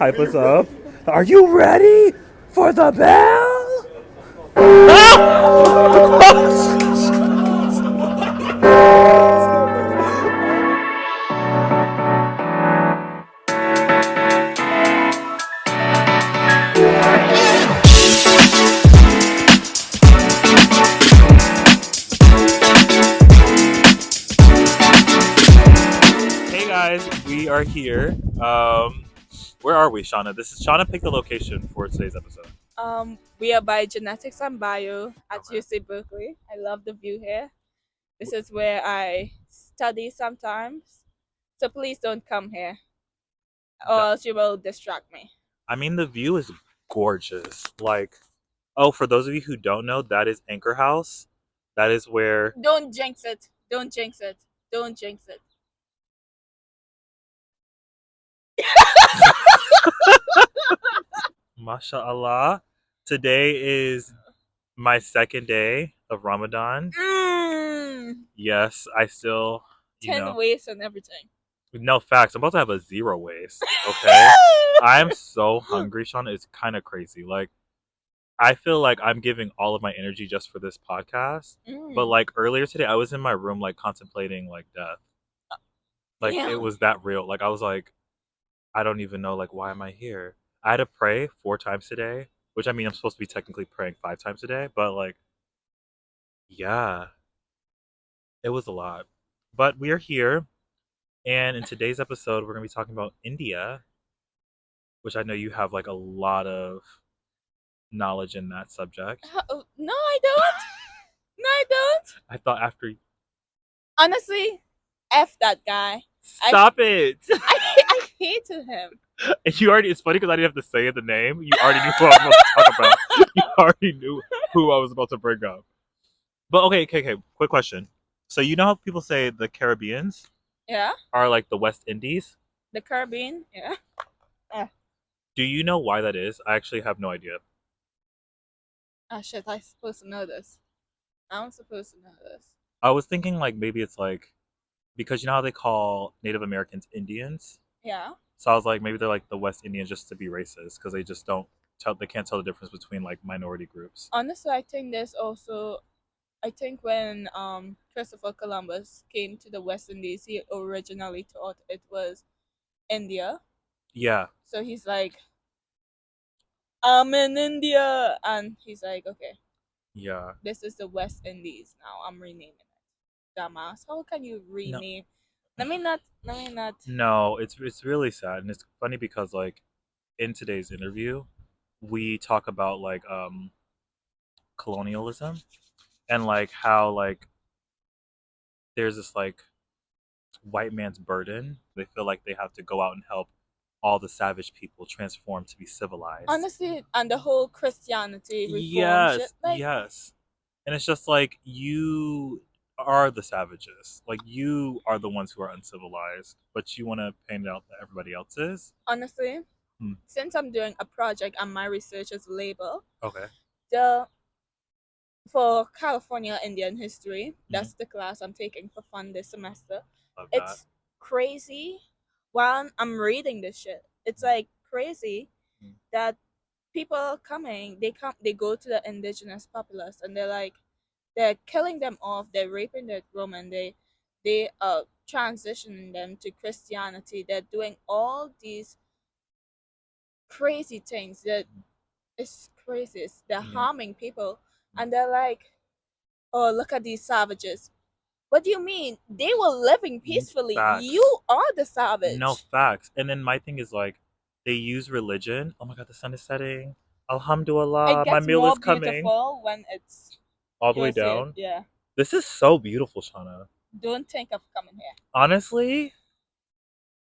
Hype us up. Are you ready for the bell? Hey guys, we are here. Where are we, Shauna? This is Shauna picked the location for today's episode. We are by Genetics and Bio at Okay. UC Berkeley. I love the view here. This is where I study sometimes. So please don't come here or That- else you will distract me. I mean, the view is gorgeous. For those of you who don't know, that is Anchor House. That is where Don't jinx it. Don't jinx it. Don't jinx it. Mashallah. Today is my second day of Ramadan. Yes, I still, 10 ways and everything. no facts. I'm about to have a zero waste. Okay. I'm so hungry, Sean. It's kind of crazy. I feel like I'm giving all of my energy just for this podcast. But earlier today, I was in my room contemplating death. It was that real. I was like, I don't even know why am I here? I had to pray 4 times today, which I mean I'm supposed to be technically praying 5 times a day, but yeah, it was a lot. But we are here, and in today's episode, we're gonna be talking about India, which I know you have a lot of knowledge in that subject. No, I don't. No, I don't. I thought after Honestly, F that guy. stop it. I hated him. You already. It's funny because I didn't have to say the name. You already knew who I was about to talk about. You already knew who I was about to bring up. But okay. Quick question. So you know how people say the Caribbeans Yeah? are like the West Indies? The Caribbean? Yeah. Do you know why that is? I actually have no idea. Oh shit, I'm supposed to know this. I'm supposed to know this. I was thinking maybe it's because you know how they call Native Americans Indians? Yeah. So I was like maybe they're like the West Indians just to be racist because they just don't tell they can't tell the difference between minority groups. Honestly, I think there's also I think when Christopher Columbus came to the West Indies, he originally thought it was India. Yeah. So he's like, I'm in India, and he's like, okay, Yeah. this is the West Indies now. I'm renaming it. Dumbass. How can you No. rename? Let me not. Let me not. No, it's really sad and it's funny because in today's interview we talk about colonialism and how there's this white man's burden. They feel like they have to go out and help all the savage people transform to be civilized. Honestly, and the whole Christianity reform Yes, shit, yes. And it's just you are the savages. You are the ones who are uncivilized, but you want to paint out that everybody else is. honestly, Hmm. since I'm doing a project and my research is labor, Okay. the for California Indian history, that's the class I'm taking for fun this semester. Love that. It's crazy. While I'm reading this shit, it's like crazy that people coming, they go to the indigenous populace and they're killing them off, they're raping their women, they transitioning them to Christianity, they're doing all these crazy things that it's crazy. They're harming people and they're like, oh, look at these savages. What do you mean? They were living peacefully. Facts. You are the savage. No facts. And then my thing is they use religion. Oh my god, the sun is setting. Alhamdulillah, It my gets meal more is coming. beautiful when it's All the way yours here. down. Yeah. This is so beautiful, Shauna. Don't think of coming here. Honestly,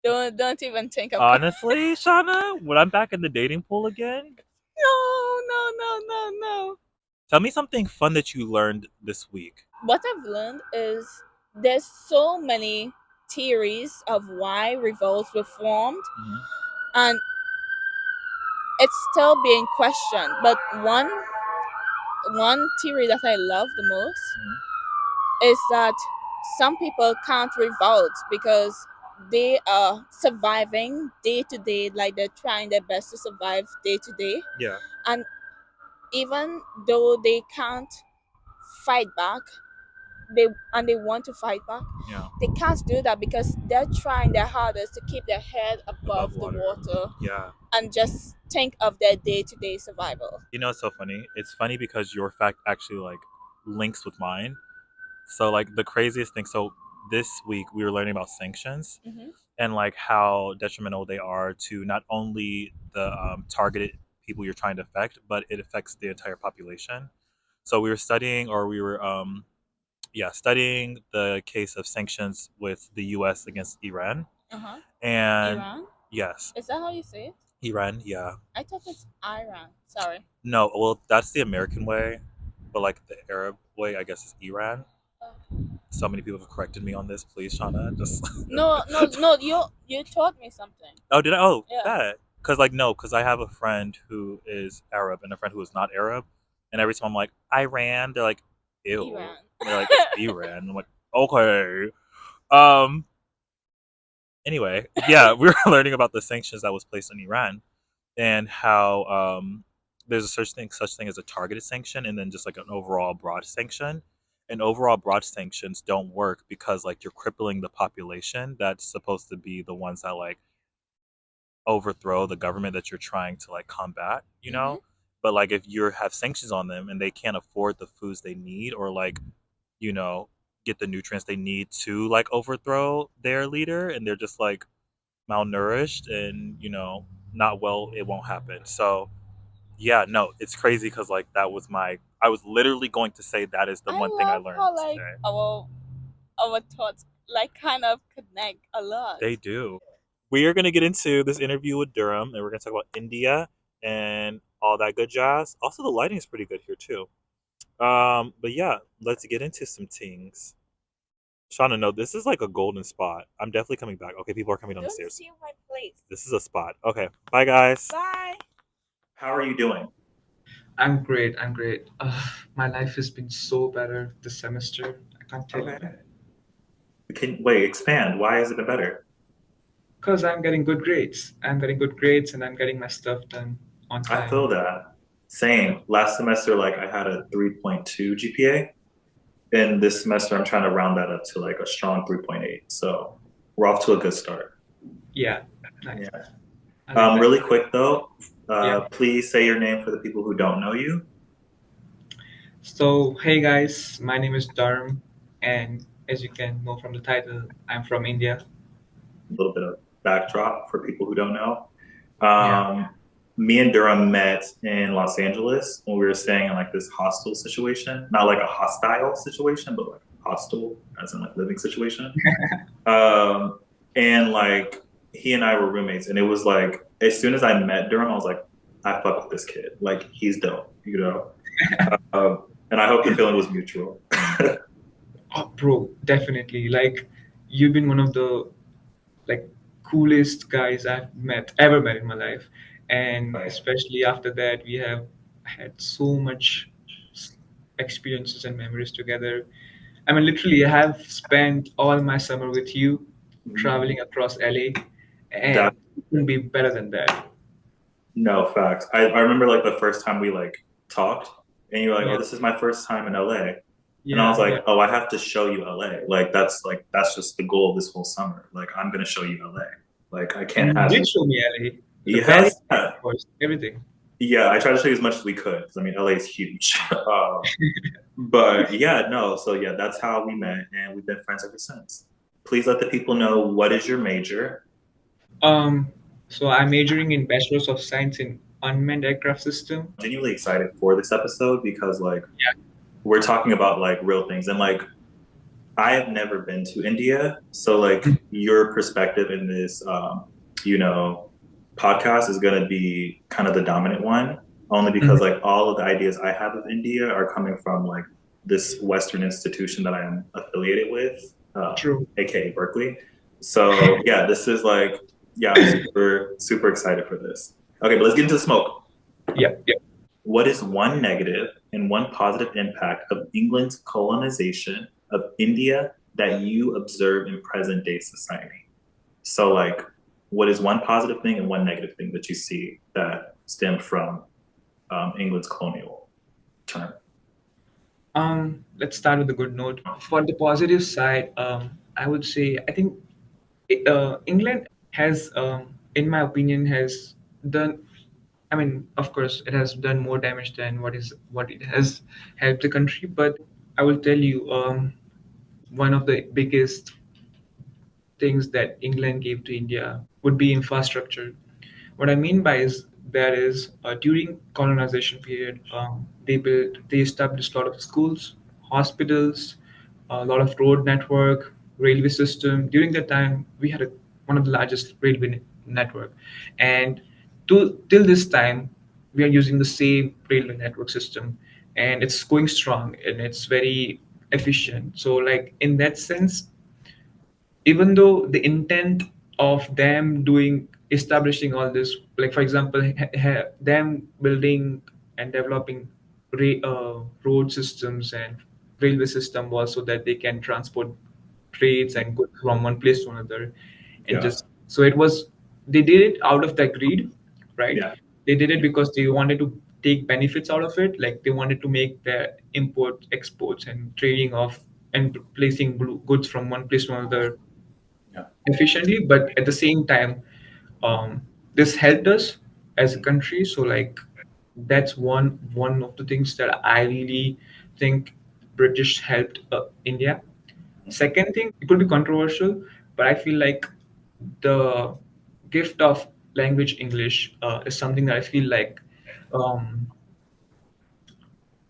Don't even think of honestly, Shauna, when I'm back in the dating pool again, No. tell me something fun that you learned this week. What I've learned is there's so many theories of why revolts were formed, and it's still being questioned. But one theory that I love the most is that some people can't revolt because they are surviving day to day, like they're trying their best to survive day to day. Yeah. And even though they can't fight back, they want to fight back, Yeah. they can't do that because they're trying their hardest to keep their head above Above the water. water Yeah. and just think of their day-to-day survival. You know, it's so funny. It's funny because your fact actually like links with mine. So like the craziest thing. So this week we were learning about sanctions Mm-hmm. and like how detrimental they are to not only the targeted people you're trying to affect, but it affects the entire population. So we were studying, or we were studying the case of sanctions with the U.S. against Iran, Uh-huh. and Iran? yes, Is that how you say it? Iran, yeah. I thought it's Iran. Sorry. No, well, that's the American way, but like the Arab way, I guess, is Iran. So many people have corrected me on this. Please, Shauna, just. No, no, no. You taught me something. Oh, did I? Oh, Yeah. that. Because like no, because I have a friend who is Arab and a friend who is not Arab, and every time I'm like Iran, they're like, ew. Iran. They're like it's Iran. I'm like, okay. Um. Anyway, yeah, we were learning about the sanctions that was placed on Iran and how there's a such thing as a targeted sanction and then just like an overall broad sanction. And overall broad sanctions don't work because like you're crippling the population that's supposed to be the ones that like overthrow the government that you're trying to like combat, you Mm-hmm. know? But like if you have sanctions on them and they can't afford the foods they need or like, you know, get the nutrients they need to like overthrow their leader and they're just like malnourished and, not well, it won't happen. So yeah, no, it's crazy because like that was I was literally going to say that is the I one thing I love learned how like today. our thoughts like kind of connect a lot. They do. We are going to get into this interview with Durham, and we're going to talk about India and all that good jazz. Also, the lighting is pretty good here too. But yeah, let's get into some things. Shauna, no, this is like a golden spot. I'm definitely coming back. Okay, people are coming down the Don't stairs. steal my place. This is a spot. Okay, bye guys. Bye. How are you doing? I'm great. I'm great. My life has been so better this semester. I can't tell you. Okay. Can wait, expand. Why has it been better? Because I'm getting good grades. I'm getting good grades and I'm getting my stuff done on I time. feel that. Same. Last semester, like I had a 3.2 GPA, and this semester I'm trying to round that up to like a strong 3.8. So we're off to a good start. Yeah, nice. Yeah. I like that. Really quick though, Yeah. please say your name for the people who don't know you. So, hey guys, my name is Dharm, and as you can know from the title, I'm from India. A little bit of backdrop for people who don't know. Yeah. Me and Durham met in Los Angeles when we were staying in like this hostel situation, not like a hostile situation, but like hostel as in like living situation. And like he and I were roommates, and it was like as soon as I met Durham, I was like, I fuck with this kid. Like he's dope, you know. And I hope the feeling was mutual. Oh, bro, definitely. Like, you've been one of the like coolest guys I've ever met in my life, and Right. especially after that, we have had so much experiences and memories together. I mean, literally, I have spent all my summer with you, traveling across LA, That and it couldn't be better than that. no facts. I remember like the first time we like talked, and you were like, "Oh, Yeah, this is my first time in LA," and I was yeah, yeah. like, "Oh, I have to show you LA. Like that's just the goal of this whole summer. Like I'm gonna show you LA. Like I And can't you have did you." show me LA, the valley, Yes, yeah. of course, everything. Yeah, I tried to show you as much as we could because I mean LA is huge. But yeah, no. So yeah, that's how we met, and we've been friends ever since. Please let the people know what is your major. Um, so I'm majoring in Bachelor's of Science in Unmanned Aircraft System. Genuinely excited for this episode because like Yeah. we're talking about like real things and like I have never been to India, so like your perspective in this, you know, podcast is going to be kind of the dominant one, only because Mhm. like all of the ideas I have of India are coming from like this Western institution that I am affiliated with, True. aka Berkeley. So yeah, this is like yeah, I'm super super excited for this. Okay, but let's get into the smoke. Yeah, yeah. What is one negative and one positive impact of England's colonization of India that you observe in present day society? So, like, what is one positive thing and one negative thing that you see that stemmed from England's colonial term? Let's start with a good note. For the positive side, I would say I think England has, in my opinion, has done. I mean, of course, it has done more damage than what it has helped the country. But I will tell you, one of the biggest things that England gave to India would be infrastructure. What I mean by is that is during colonization period, they established a lot of schools, hospitals, a lot of road network, railway system. During that time, we had one of the largest railway network, and till this time, we are using the same railway network system, and it's going strong and it's very efficient. So, like in that sense, even though the intent of them doing establishing all this, like for example them building and developing road systems and railway system was so that they can transport trades and goods from one place to another, and Yeah, just so it was, they did it out of that greed, right? yeah, They did it because they wanted to take benefits out of it, like they wanted to make their import exports and trading of and placing goods from one place to another yeah, efficiently, but at the same time, this helped us as a country. So like that's one of the things that I really think British helped India. Second thing, it could be controversial, but I feel like the gift of language English is something that I feel like um,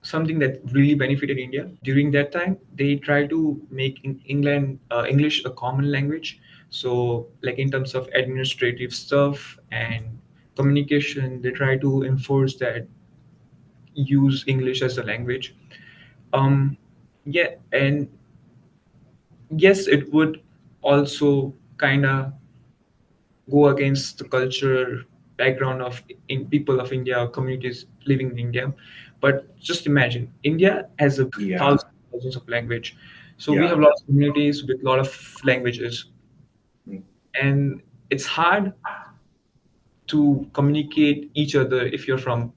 something that really benefited India during that time. They try to make England English a common language. So, like in terms of administrative stuff and communication, they try to enforce that use English as a language. Um, yeah, and yes, it would also kind of go against the culture background of in people of India or communities living in India. But just imagine, India has a yeah, thousands of language, so we yeah, have a lot of communities with a lot of languages, mm, and it's hard to communicate each other if you're from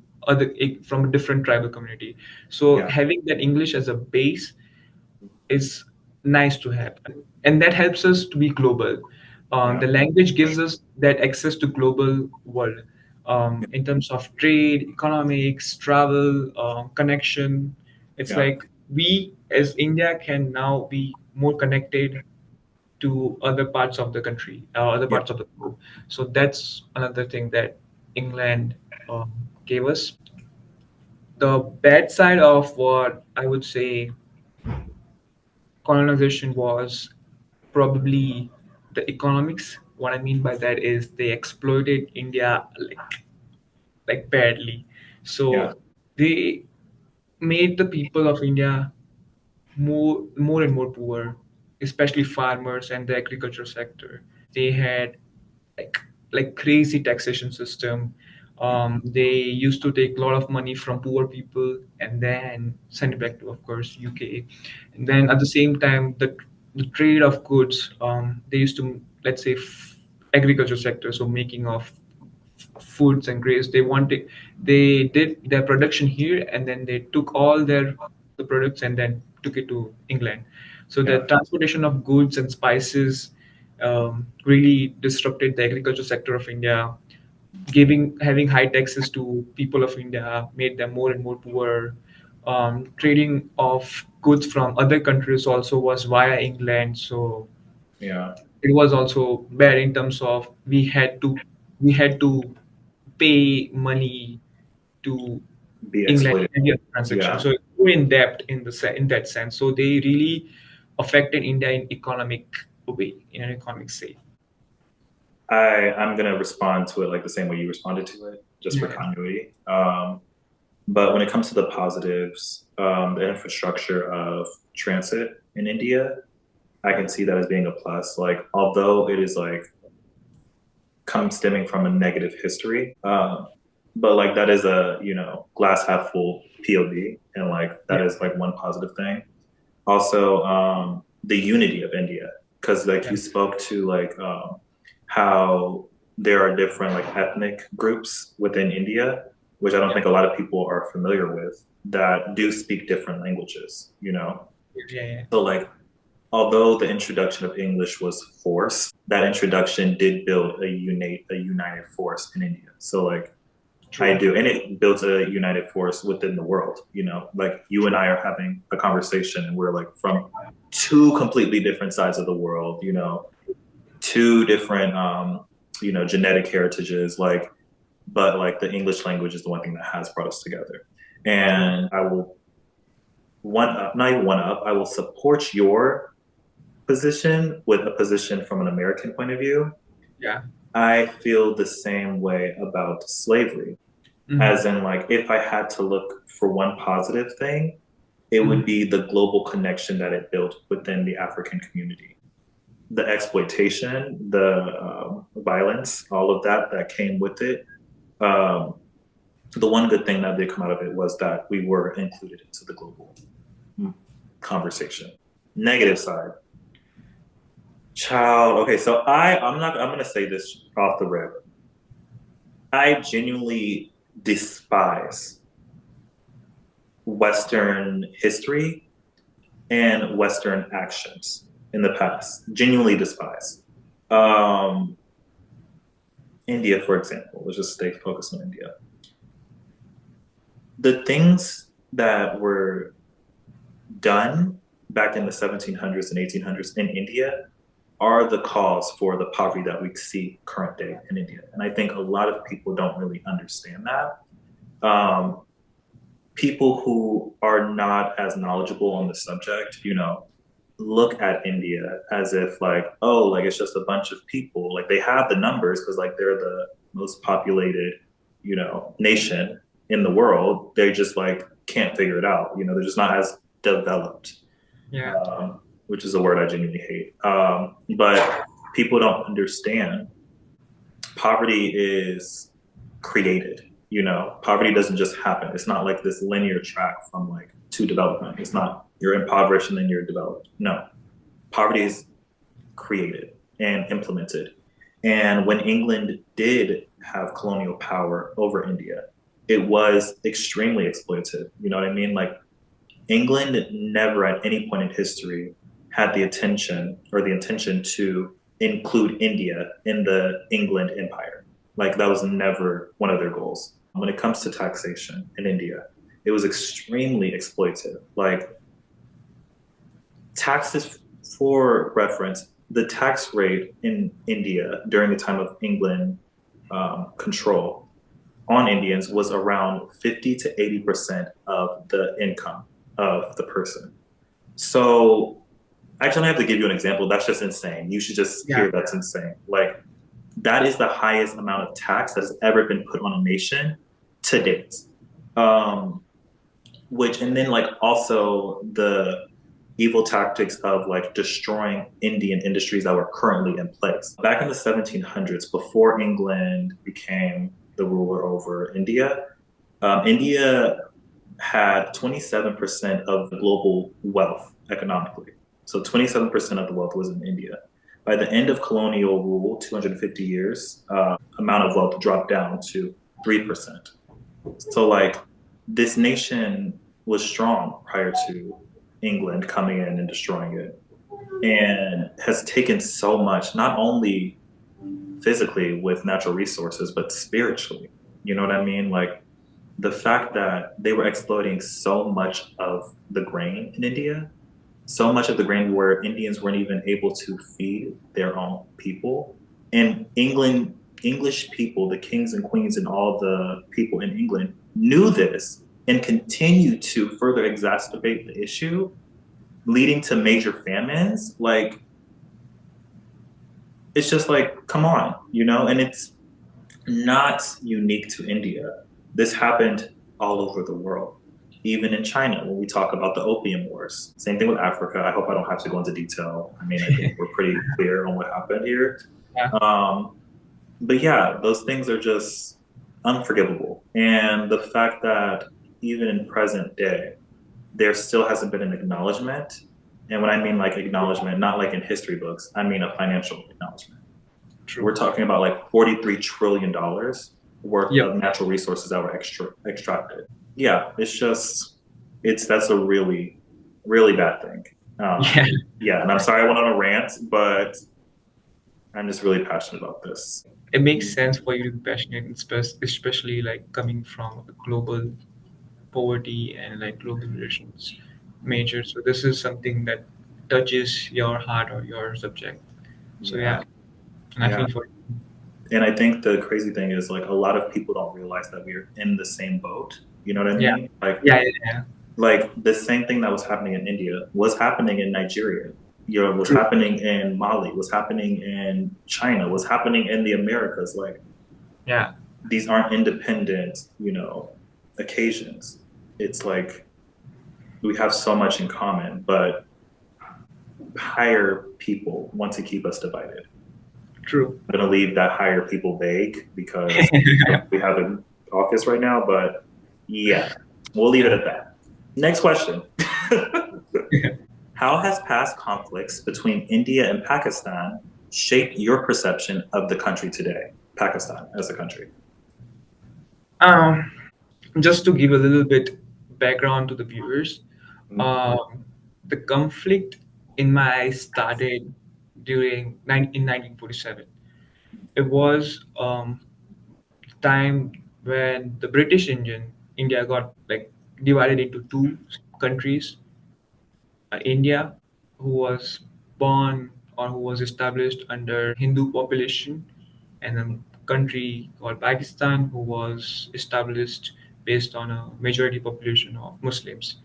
from a different tribal community. So yeah, having that English as a base is nice to have, and that helps us to be global. yeah, The language gives us that access to global world, in terms of trade, economics, travel, connection. It's yeah, like we as India can now be more connected to other parts of the country, other yeah. parts of the globe. So that's another thing that England gave us. The bad side of what I would say colonization was probably the economics. What I mean by that is they exploited India like badly. Yeah, So they made the people of India more and more poor, especially farmers and the agriculture sector. They had like crazy taxation system. They used to take a lot of money from poor people and then send it back to, of course, UK. And then at the same time, the trade of goods, they used to, let's say, agriculture sector, so making of foods and grains. They did their production here, and then they took all the products and then took it to England. So the yeah, transportation of goods and spices really disrupted the agriculture sector of India. Giving having high taxes to people of India made them more and more poor. Trading of goods from other countries also was via England, so yeah. it was also bad in terms of we had to pay money to Be England exploited. and the other transaction. Yeah. So we're in debt in that sense. So they really affected India in economic way, in an economic say. I'm gonna respond to it like the same way you responded to it, just for Yeah, continuity. But when it comes to the positives, the infrastructure of transit in India, I can see that as being a plus. Like, although it is like come stemming from a negative history, but like that is a glass half full POV, and like yeah, that is like one positive thing. Also, the unity of India, because like yeah, you spoke to like how there are different like ethnic groups within India, which I don't think a lot of people are familiar with, that do speak different languages, you know? Yeah, yeah. So like although the introduction of English was forced, that introduction did build a united force in India. So like I True. do, and it builds a united force within the world. You know, like you and I are having a conversation, and we're like from two completely different sides of the world. You know, two different, genetic heritages. Like, but like the English language is the one thing that has brought us together. True. And I will not even one up. I will support your position with a position from an American point of view. Yeah. I feel the same way about slavery. As Mm-hmm. in, like, if I had to look for one positive thing, it would Mm-hmm. be the global connection that it built within the African community. The exploitation, the violence, all of that that came with it. Um, the one good thing that did come out of it was that we were included into the global conversation. Negative side, child. Okay, so I'm gonna say this off the rip. I genuinely despise Western history and Western actions in the past. Genuinely despise. Um, India, for example, let's just stay focused on India. The things that were done back in the 1700s and 1800s in India are the cause for the poverty that we see current day in India. And I think a lot of people don't really understand that. People who are not as knowledgeable on the subject, look at India as if like, oh, like it's just a bunch of people. Like they have the numbers because like they're the most populated, nation in the world. They just like can't figure it out. They're just not as developed, Yeah. which is a word I genuinely hate. But people don't understand poverty is created. Poverty doesn't just happen. It's not like this linear track from like to development. It's not you're impoverished and then you're developed. No, poverty is created and implemented. And when England did have colonial power over India, it was extremely exploitative. You know what I mean? Like England never at any point in history had the attention or the intention to include India in the England empire. Like that was never one of their goals. When it comes to taxation in India, it was extremely exploitative. Like taxes, for reference, the tax rate in India during the time of England control on Indians was around 50 to 80% of the income of the person. So actually, I have to give you an example. That's just insane. You should just Yeah. hear that's insane. Like that is the highest amount of tax that has ever been put on a nation to date. Um, and then like also the evil tactics of like destroying Indian industries that were currently in place. Back in the 1700s, before England became the ruler over India, India had 27% of the global wealth economically. So 27% of the wealth was in India. By the end of colonial rule, 250 years, amount of wealth dropped down to 3%. So like this nation was strong prior to England coming in and destroying it and has taken so much, not only physically with natural resources, but spiritually. You know what I mean? Like the fact that they were exploiting so much of the grain in India, so much of the grain where Indians weren't even able to feed their own people. And English people, the kings and queens and all the people in England knew this and continued to further exacerbate the issue, leading to major famines. Like, it's just like, come on, and it's not unique to India. This happened all over the world, even in China when we talk about the Opium Wars. Same thing with Africa. I hope I don't have to go into detail. I mean, I think we're pretty clear on what happened here. Yeah. Um, but yeah, those things are just unforgivable. And the fact that even in present day, there still hasn't been an acknowledgement. And when I mean like acknowledgement, not like in history books, I mean a financial acknowledgement. True. We're talking about like $43 trillion worth Yep. of natural resources that were extracted. Yeah, it's just it's that's a really really bad thing. Yeah. Yeah, and I'm sorry I went on a rant, but I'm just really passionate about this. It makes sense for you to be passionate, especially like coming from a global poverty and like global relations major. So this is something that touches your heart or your subject. So Yeah, yeah, and I yeah. feel for And I think the crazy thing is like a lot of people don't realize that we're in the same boat. You know what I yeah, mean? yeah, yeah, yeah. Like the same thing that was happening in India was happening in Nigeria. You know, was True. happening in Mali, was happening in China, was happening in the Americas. Like Yeah, these aren't independent, occasions. It's like we have so much in common, but higher people want to keep us divided. true. I'm going to leave that higher people vague because we have an office right now, but yeah, we'll leave it Yeah. at that. Next question. How has past conflicts between India and Pakistan shaped your perception of the country today? Pakistan as a country. Um, just to give a little bit background to the viewers, the conflict in my eyes started in 1947. It was time when the British India got like divided into two countries. India, who was born or who was established under Hindu population, and a country called Pakistan, who was established based on a majority population of Muslims.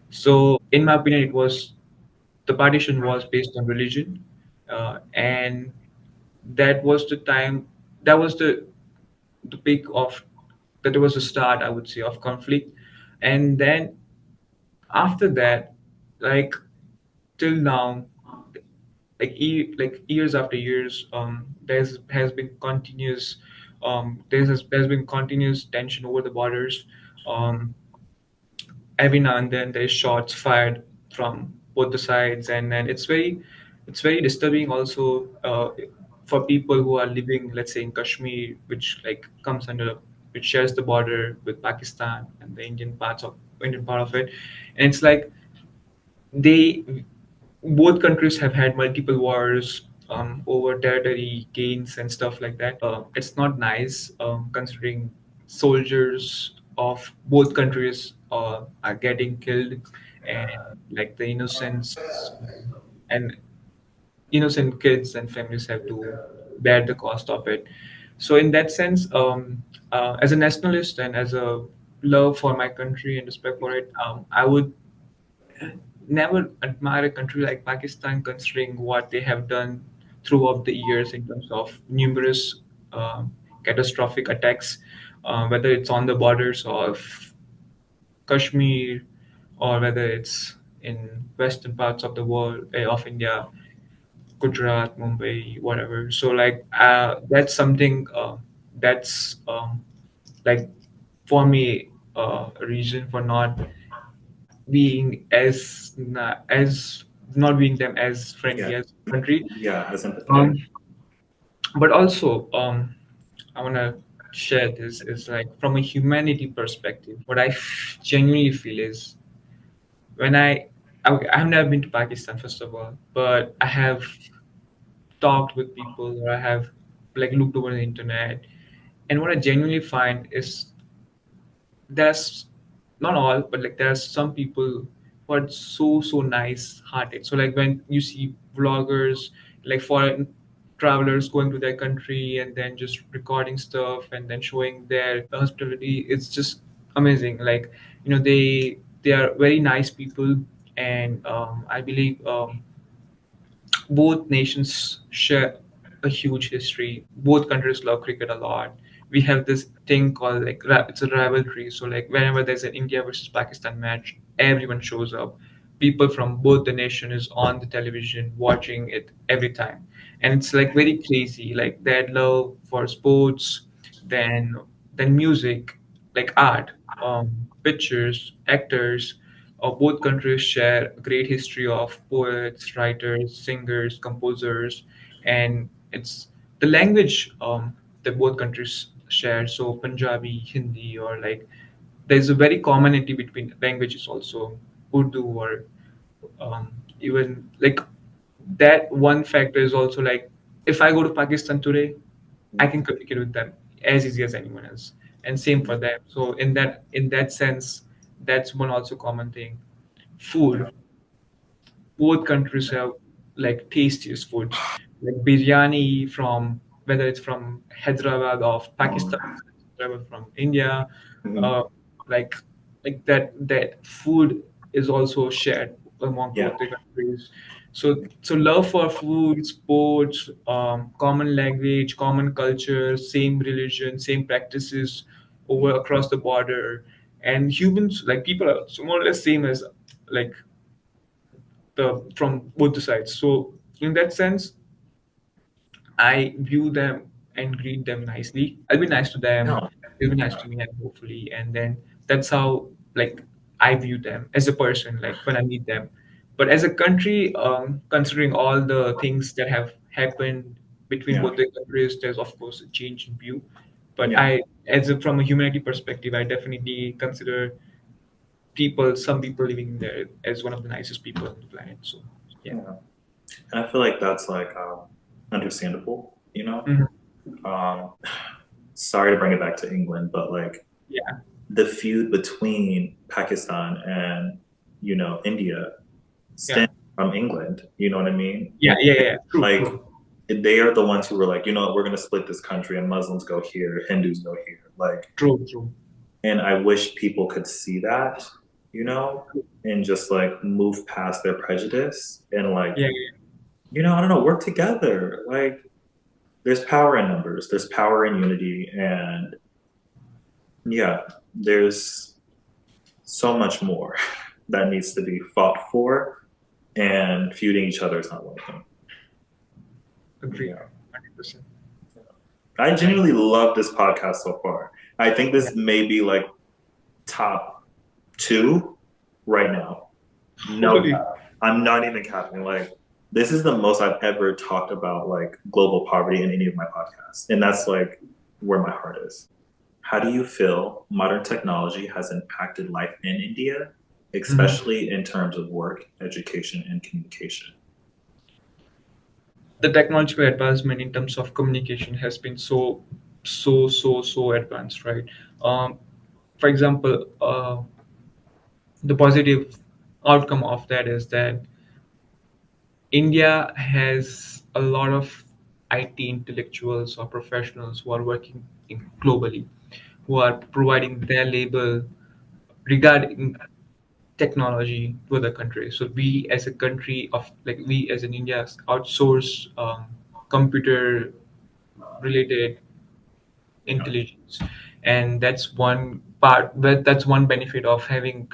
So, in my opinion, it was the partition was based on religion, and that was the time. That was the peak of that. Was the start, I would say, of conflict, and then after that, like till now, like years after years, there's has been continuous there's been continuous tension over the borders. um every now and then there's shots fired from both the sides, and then it's very disturbing also, for people who are living, let's say, in Kashmir, which like comes under which shares the border with Pakistan and the Indian part of it. And it's like they both countries have had multiple wars over territory gains and stuff like that. It's not nice, considering soldiers of both countries are getting killed, and like the innocents and innocent kids and families have to bear the cost of it. So in that sense, as a nationalist and as a love for my country and respect for it, I would never admire a country like Pakistan, considering what they have done throughout the years in terms of numerous catastrophic attacks, whether it's on the borders of Kashmir or whether it's in western parts of the world, of India, Gujarat, Mumbai, whatever. So like that's something that's like for me a reason for being as not being them as Yeah, friendly as country. yeah, as empathetic. um but also, I want to share this is like from a humanity perspective, what I genuinely feel is when I've never been to Pakistan, first of all, but I have talked with people, or I have like looked over the internet, and what I genuinely find is there's not all, but like there are some people who are so nice hearted. So like when you see vloggers, like foreign travelers going to their country and then just recording stuff and then showing their hospitality, it's just amazing. Like, they are very nice people. And I believe both nations share a huge history. Both countries love cricket a lot. We have this thing called like it's a rivalry. So like whenever there's an India versus Pakistan match, everyone shows up. People from both the nation is on the television watching it every time, and it's like very crazy. Like that love for sports, then music, like art, pictures, actors. Both countries share a great history of poets, writers, singers, composers, and it's the language that both countries share, so Punjabi, Hindi, or like there's a very commonality between languages also, Urdu or even like that one factor is also like if I go to Pakistan today, I can communicate with them as easy as anyone else, and same for them. So in that sense, that's one also common thing. Food, both countries have like tastiest foods, like biryani from whether it's from Hyderabad of Pakistan, whether from India, Mhm. uh, like that food is also shared among Yeah. both the countries. So love for food, sports, common language, common culture, same religion, same practices over across the border, and humans like people are so more or less same as like the from both the sides. So in that sense, I view them and greet them nicely. I'll be nice to them. No. They'll be nice to me, and hopefully, and then that's how like I view them as a person, like when I meet them. But as a country, considering all the things that have happened between Yeah. both the countries, there's of course a change in view. But Yeah. from a humanity perspective, I definitely consider some people living there as one of the nicest people on the planet. So yeah. Yeah. And I feel like that's like understandable, you know? Mhm. Um, sorry to bring it back to England, but like Yeah, the feud between Pakistan and, India yeah, stems from England. You know what I mean? yeah, yeah, yeah. True, Like true. they are the ones who were like, we're gonna split this country and Muslims go here, Hindus go here. Like, True, true. and I wish people could see that, and just like move past their prejudice and like, Yeah, I don't know, work together. Like there's power in numbers, there's power in unity, and yeah, there's so much more that needs to be fought for, and feuding each other is not one of them. agree. Yeah. 100%. I And genuinely love this podcast so far. I think yeah, this may be like top two right now. No holy, cap. I'm not even capping. Like, this is the most I've ever talked about like global poverty in any of my podcasts. And that's like where my heart is. How do you feel modern technology has impacted life in India, mhm. especially in terms of work, education, and communication? The technological advancement in terms of communication has been so advanced, right? Um, for example, the positive outcome of that is that India has a lot of IT intellectuals or professionals who are working globally, who are providing their label regarding technology to other countries. So we as a country of like we as in India outsource computer related intelligence, and that's one part. But that's one benefit of having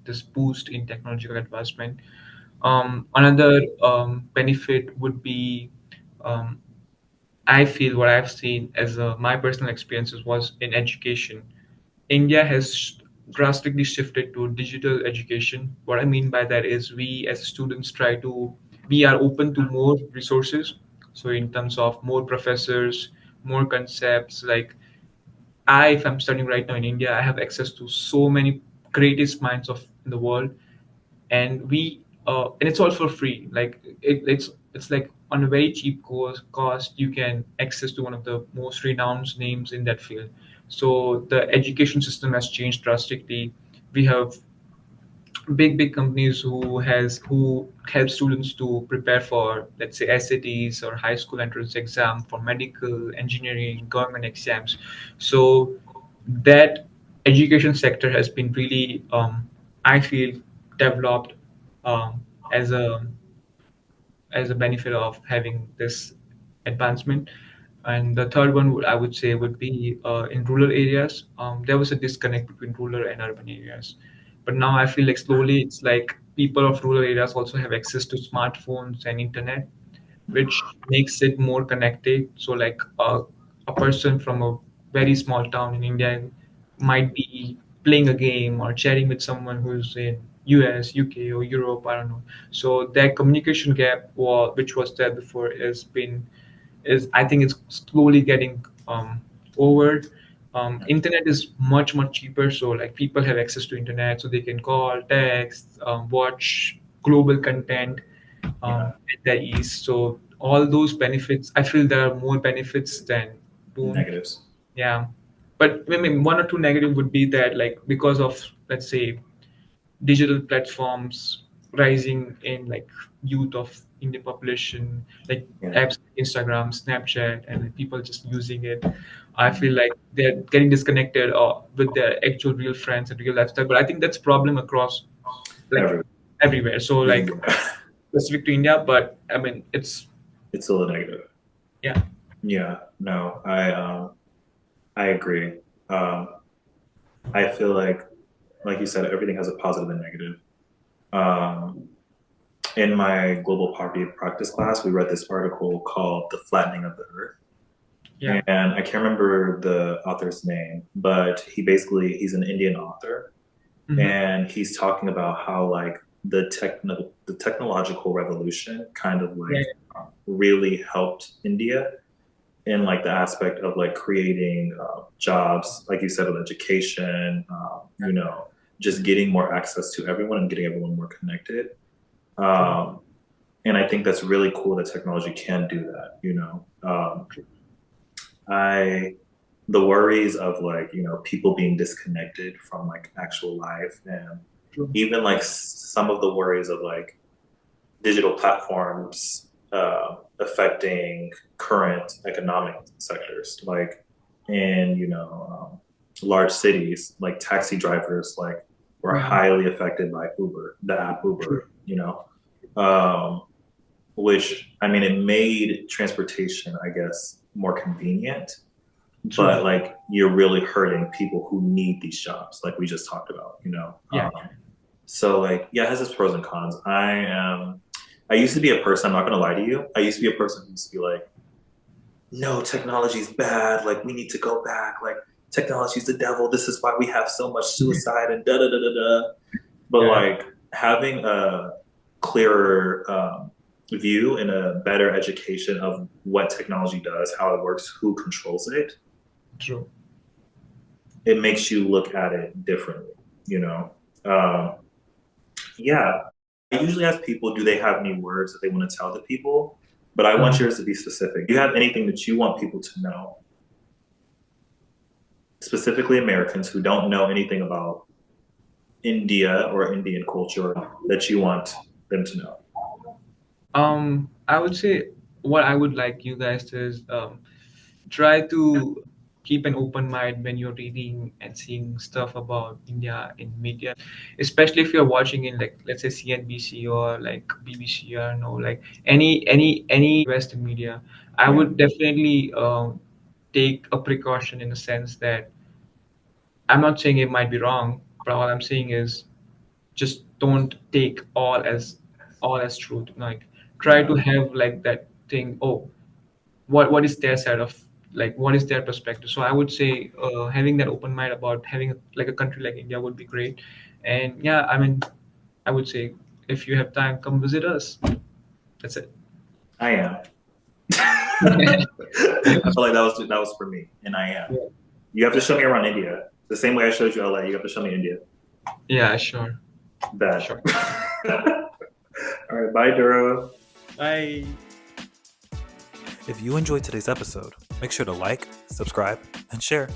this boost in technological advancement. Another benefit would be um, I feel what I've seen as my personal experiences was in education. India has drastically shifted to digital education. What I mean by that is we as students we are open to more resources. So in terms of more professors, more concepts, like if I'm studying right now in India, I have access to so many greatest minds of in the world, and it's all for free. Like it's like on a very cheap cost you can access to one of the most renowned names in that field. So the education system has changed drastically. We have big companies who help students to prepare for, let's say, SATs or high school entrance exam, for medical, engineering, government exams. So that education sector has been really I feel developed as a benefit of having this advancement. And the third one I would say would be in rural areas. There was a disconnect between rural and urban areas, but now I feel like slowly it's like people of rural areas also have access to smartphones and internet, which makes it more connected. So like a person from a very small town in India might be playing a game or chatting with someone who's in US, UK, or Europe. I don't know. So that communication gap, which was there before, has been is, I think it's slowly getting over. Internet is much cheaper, so like people have access to internet, so they can call, text, watch global content at their ease. So all those benefits, I feel there are more benefits than boon. Negatives. Yeah, but I mean, one or two negative would be that, like, because of, let's say, digital platforms rising in like youth of Indian population, like Yeah. apps like Instagram, Snapchat, and like, people just using it. I feel like they're getting disconnected with their actual real friends and real lifestyle. But I think that's problem across like Everywhere. everywhere. So like specific to India, but I mean It's still a negative. yeah. Yeah. No, I agree. I feel like you said, everything has a positive and negative. Um, in my global poverty practice class, we read this article called "The Flattening of the Earth." Yeah. And I can't remember the author's name, but he's an Indian author, Mhm. and he's talking about how like the technological revolution kind of Yeah. like really helped India in like the aspect of like creating jobs, like you said, with education, just getting more access to everyone and getting everyone more connected. True. Um, and I think that's really cool that technology can do that. I the worries of like people being disconnected from like actual life, and True. even like some of the worries of like digital platforms affecting current economic sectors, like in large cities, like taxi drivers like were Yeah. highly affected by the app True. Uber, um, which I mean, it made transportation, I guess, more convenient, True. but like you're really hurting people who need these jobs, like we just talked about. Yeah. So like, yeah, it has its pros and cons. I used to be a person, I'm not gonna lie to you, I used to be a person who used to be like, no, technology's bad, like we need to go back, like technology's the devil, this is why we have so much suicide and da da da da da. But Yeah. like having a clearer view and a better education of what technology does, how it works, who controls it, True. it makes you look at it differently, you know? Yeah. I usually ask people, do they have any words that they want to tell the people? But I want yours to be specific. Do you have anything that you want people to know? Specifically Americans who don't know anything about India or Indian culture that you want them to know. I would say what I would like you guys to is try to keep an open mind when you're reading and seeing stuff about India in media, especially if you're watching in like, let's say, CNBC or like BBC or no, like any Western media. I would definitely take a precaution in the sense that I'm not saying it might be wrong, but all I'm saying is just don't take all as truth. Like try to have like that thing. Oh, what is their side of, like, what is their perspective? So I would say having that open mind about having like a country like India would be great. And yeah, I mean, I would say if you have time, come visit us. That's it. I am. I feel like that was for me, and I am. Yeah, You have to show me around India. The same way I showed you LA, you have to show me India. yeah, sure. Bad. Sure. All right, bye, Duro. Bye. If you enjoyed today's episode, make sure to like, subscribe, and share.